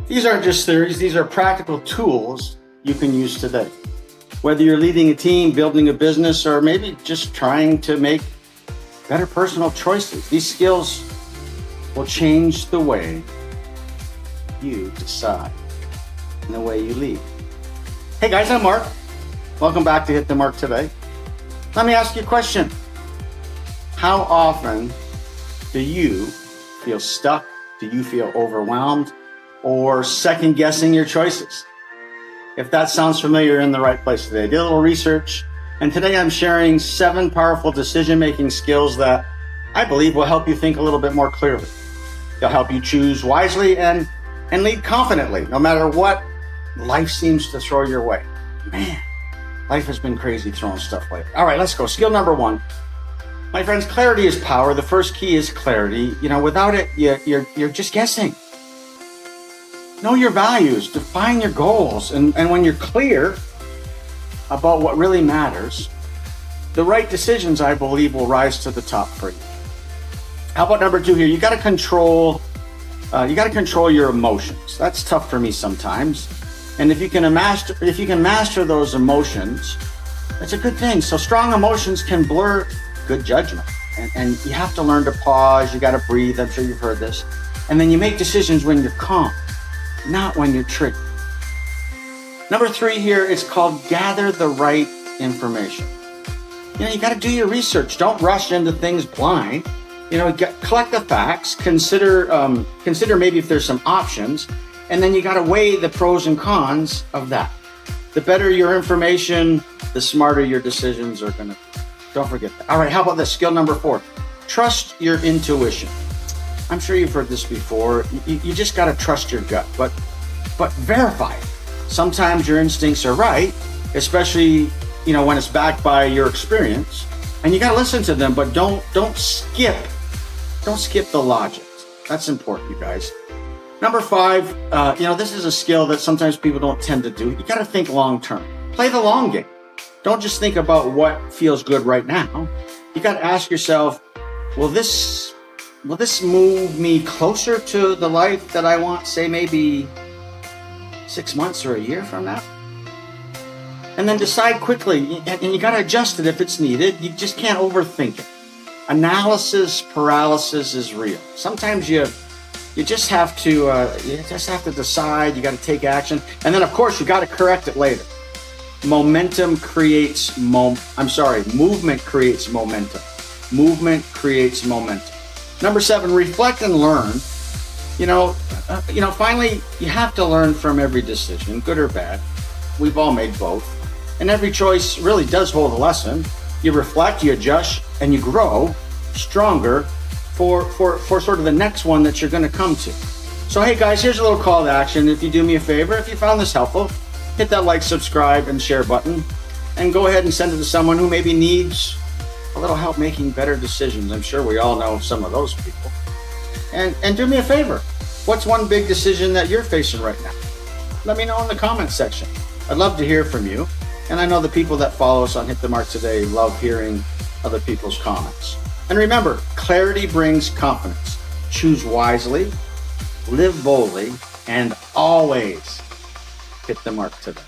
These aren't just theories, these are practical tools you can use today. Whether you're leading a team, building a business, or maybe just trying to make better personal choices, these skills will change the way you decide and the way you lead. Hey guys, I'm Mark. Welcome back to Hit the Mark today. Let me ask you a question. How often do you feel stuck? Do you feel overwhelmed or second guessing your choices? If that sounds familiar, you're in the right place today. I did a little research, and today I'm sharing 7 powerful decision-making skills that I believe will help you think a little bit more clearly. They'll help you choose wisely and lead confidently, no matter what life seems to throw your way. Man, life has been crazy throwing stuff lately. All right, let's go. Skill number 1. My friends, clarity is power. The first key is clarity. Without it, you're just guessing. Know your values, define your goals, and when you're clear about what really matters, the right decisions, I believe, will rise to the top for you. How about number 2 here? You got to control your emotions. That's tough for me sometimes. And if you can master those emotions, that's a good thing. So strong emotions can blur good judgment. And you have to learn to pause. You got to breathe. I'm sure you've heard this. And then you make decisions when you're calm, not when you're triggered. Number 3 here is called gather the right information. You got to do your research. Don't rush into things blind. Collect the facts, consider maybe if there's some options, and then you got to weigh the pros and cons of that. The better your information, the smarter your decisions are going to be. Don't forget that. All right, how about this? Skill number 4. Trust your intuition. I'm sure you've heard this before. You just got to trust your gut, but verify it. Sometimes your instincts are right, especially when it's backed by your experience, and you got to listen to them. But don't skip the logic. That's important, you guys. Number 5. This is a skill that sometimes people don't tend to do. You got to think long term. Play the long game. Don't just think about what feels good right now. You got to ask yourself, will this move me closer to the life that I want, say maybe 6 months or a year from now? And then decide quickly, and you got to adjust it if it's needed. You just can't overthink it. Analysis paralysis is real. Sometimes you just have to decide. You got to take action, and then of course you got to correct it later. Movement creates momentum. Movement creates momentum. Number 7, reflect and learn. Finally, you have to learn from every decision, good or bad. We've all made both. And every choice really does hold a lesson. You reflect, you adjust, and you grow stronger for sort of the next one that you're going to come to. So hey guys, here's a little call to action. If you do me a favor, if you found this helpful, hit that like, subscribe, and share button, and go ahead and send it to someone who maybe needs a little help making better decisions. I'm sure we all know some of those people. And do me a favor. What's one big decision that you're facing right now? Let me know in the comments section. I'd love to hear from you. And I know the people that follow us on Hit the Mark today love hearing other people's comments. And remember, clarity brings confidence. Choose wisely, live boldly, and always hit the mark today.